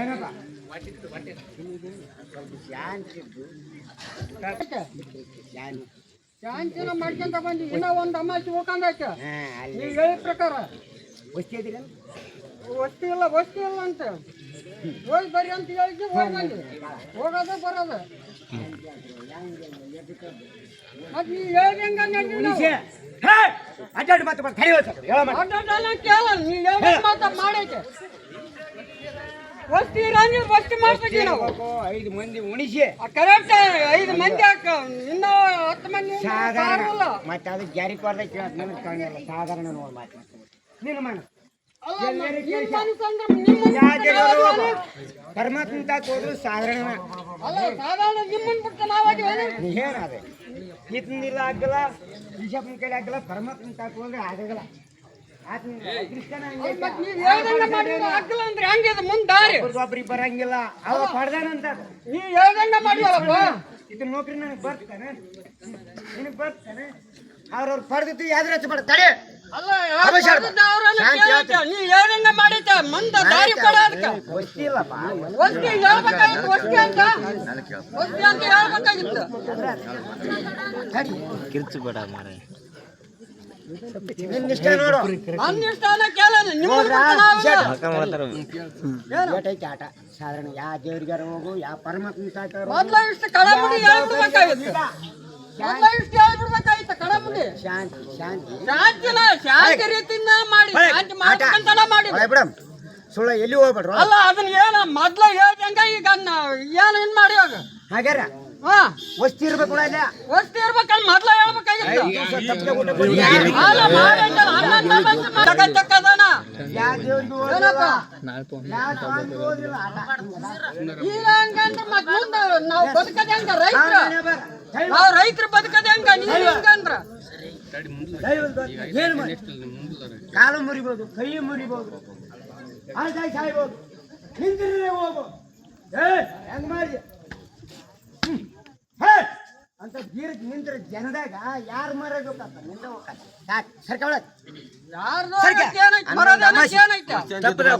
ಏನಪ್ಪ ಶಾಂತಿನ ಮಾಡ್ಕೊಂತ ಬಂದಿ ಇನ್ನೂ ಒಂದು ಅಮಾಸಿ ಹೋಗಂದಾಯ್ತು ನೀವು ಹೇಳಿದ ಪ್ರಕಾರ ವಸ್ತಿ ಇದ್ದೀರ ವಸ್ತಿ ಇಲ್ಲ ಅಂತ ಹೋಗಿ ಬರ್ರಿ ಅಂತ ಹೇಳಿದ್ವಿ ಹೋಗಿ ಬಂದಿ ಹೋಗೋದು ಬರೋದು ಮತ್ತೆ ನೀವು ಹೇಳ್ದಂಗೆ ಅಡ್ಡಾಡು ಮಾತು ಬರ್ತಾರೆ ಕೇಳ ನೀವು ಹೇಳ್ದಂಗೆ ಮಾತಾ ಮಾಡೈತೆ ವಸ್ತಿ ಇರಂದ್ರೆ ವಸ್ತಿ ಮಾಡ್ತೀವಿ ನಾವು 5 ಮಂದಿ ಉಣಿಸಿ ಕರೆಕ್ಟ್ 5 ಮಂದಿ ಹಾಕ ಇನ್ನೂ 10 ಮಂದಿ ಸಾಧಾರಣ ಮತ್ತೆ ಅದು ಜಾರಿ ಕೊಡ್ದೆ ಕೇಳತ್ ನನಗೆ ಕಾಣಿಲ್ಲ ಸಾಧಾರಣ ನೋಡಿ ಮಾತಾಡ್ತೀನಿ ನೀನು ಮಾಡು ಪರಮಾತ್ಮ ತಾಕ ಹೋದ್ರು ಸಾಧಾರಣ ಅಲ್ಲ ಸಾಧಾರಣ ನಿಮ್ಮನ್ ಬಿಟ್ಟು ನಾವಾಗೆ ಏನಾದೆ ಇತ್ತಿಲ್ಲ ಆಗಲ್ಲ ಈಶಪ್ಪನ ಕೈಲಿ ಆಗಲ್ಲ ಪರಮಾತ್ಮ ತಾಕ ಹೋದ್ರೆ ಆಗಲ್ಲ ಒಬ್ರಿಗೆ ಬರಂಗಿಲ್ಲ ಅವ ಪಡ್ದಾನಂತ ನೀವು ಹೇಳ್ದಂಗ ಮಾಡಿವಲ್ಲಪ್ಪ ಇದು ನೌಕರಿ ನನಗೆ ಬರ್ತಾನೆ ನಿನಗೆ ಬರ್ತಾನೆ ಅವ್ರವ್ರು ಪಡೆದಿದ್ದು ಯಾವ್ದ್ರ ಹಚ್ಚಬೇಡ ತಡೆ ಅಲ್ಲ ನೀವು ಹೇಳ್ದಂಗ ಮಾಡಿದ್ದ ಮುಂದೆ ದಾರಿ ಕೊಡೋದಕ್ಕೆ ಗೊತ್ತಿಲ್ಲಪ್ಪ ವಸ್ತಿ ಹೇಳ್ಬೇಕಾಗಿತ್ತು ವಸ್ತಿ ಅಂತ ಹೇಳ್ಬೇಕಾಗಿತ್ತು ಕಿರ್ಚಬೇಡ ಮಾರೆ ನಿನ್ನಿಷ್ಟ ನೋಡು ನನ್ನ ಇಷ್ಟನ ಕೇಳ ನಿಮ್ಮ ಆಟ ಸಾಧಾರಣ ಯಾವ ದೇವ್ರಿಗಾರ ಹೋಗು ಯಾವ ಪರಮಾತ್ಮ ಸಾಕಾರ ಮೊದ್ಲ ಇಷ್ಟು ಕಡಮುಡಿ ಹೇಳ್ಬಿಡ್ಬೇಕಾಗಿತ್ತು ಕಡಮುಡಿ ಶಾಂತಿ ಶಾಂತಿ ಶಾಂತಿನ ಶಾಂತಿ ರೀತಿಯಿಂದ ಮಾಡಿ ಶಾಂತಿ ಮಾಡ್ಕೊಂತನ ಮಾಡಿ ಬಿಡಮ್ ಸುಳ್ಳ ಎಲ್ಲಿ ಹೋಗ್ಬೇಡ್ರು ಅಲ್ಲ ಅದನ್ನ ಏನ ಮೊದ್ಲ ಹೇಳ್ದಂಗ ಈಗ ಏನ್ ಏನ್ ಮಾಡಿ ಹೋಗ ಹಾಗಾರ ಹಾ ವಸ್ತಿ ಇರ್ಬೇಕು ಇಲ್ಲ ವಸ್ತಿ ಇರ್ಬೇಕಂತ ಮೊದ್ಲ ಹೇಳ್ಬೇಕಾಗಿತ್ತು ಯಾವ ದೇವ್ರಿಗೂ ಈಗ ಹಂಗಂದ್ರೆ ಮತ್ ಮುಂದೆ ನಾವು ಬದುಕದೆ ಹಂಗ ರೈತರು ನಾವು ರೈತರು ಬದುಕದೆ ಹಂಗ ನೀವ್ ಹಿಂಗಂದ್ರ ಏನು ಮಾಡಿ ಕಾಲು ಮುರಿಬೋದು ಕೈ ಮುರಿಬೋದು ಆಳ್ದಾಗಿ ಸಾಯ್ಬೋದು ಹಿಂದಿರೇ ಹೋಗು ಹೆಂಗ್ ಮಾಡಿ ಅಂತ ಬೀರಕ್ ನಿಂತ್ರ ಜನದಾಗ ಯಾರು ಮರಬೇಕಂತ ನಿಂದ ಸರ್ಕಳ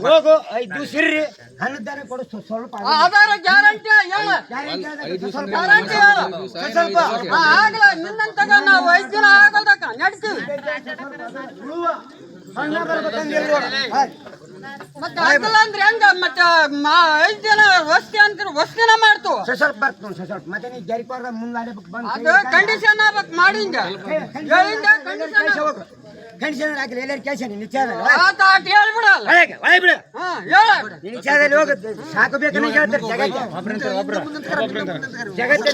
ಹೋಗು 5 ದಿವಸ ಇರ್ರಿ ಅನ್ನದಾನ ಕೊಡು ಸ್ವಲ್ಪ ಆಧಾರ ಗ್ಯಾರಂಟಿ ಸ್ವಲ್ಪ ಆಗಲ್ಲ ನಿನ್ನಂತಾಗ ನಾವು 5 ದಿನ ಆಗಲ್ದಕ್ಕ ನಡ್ತೀವಿ ಮತ್ತೆ ಆಗಲ್ಲ ಅಂದ್ರೆ ಹೆಂಗ ಮತ್ತೆ 5 ದಿನ ವಸ್ತಿ ಅಂತೀರ ವಸ್ತಿನ ಮಾಡ್ತು ಸ್ವಲ್ಪ ಬರ್ತು ಸ್ವಲ್ಪ ಮತ್ತೆ ನೀ ಜಾರಿಕೋರ ಮುಂದಾಡೆ ಅದು ಕಂಡೀಷನ್ ಆಗ್ಬೇಕು ಮಾಡಿಂಗ ಕಂಡೀಷನ್ ಹಾಕಲಿ ಎಲ್ಲರೂ ಕೆಲಸ ನಿಚಾದಲ್ಲಿ ಹೇಳ್ಬಿಡಲ್ಲ ಬಿಡು ನಿಚಾದಲ್ಲಿ ಹೋಗುತ್ತೆ ಸಾಕು ಬೇಕನ್ನ ಹೇಳ್ತಾರೆ ಜಗತ್ತೇ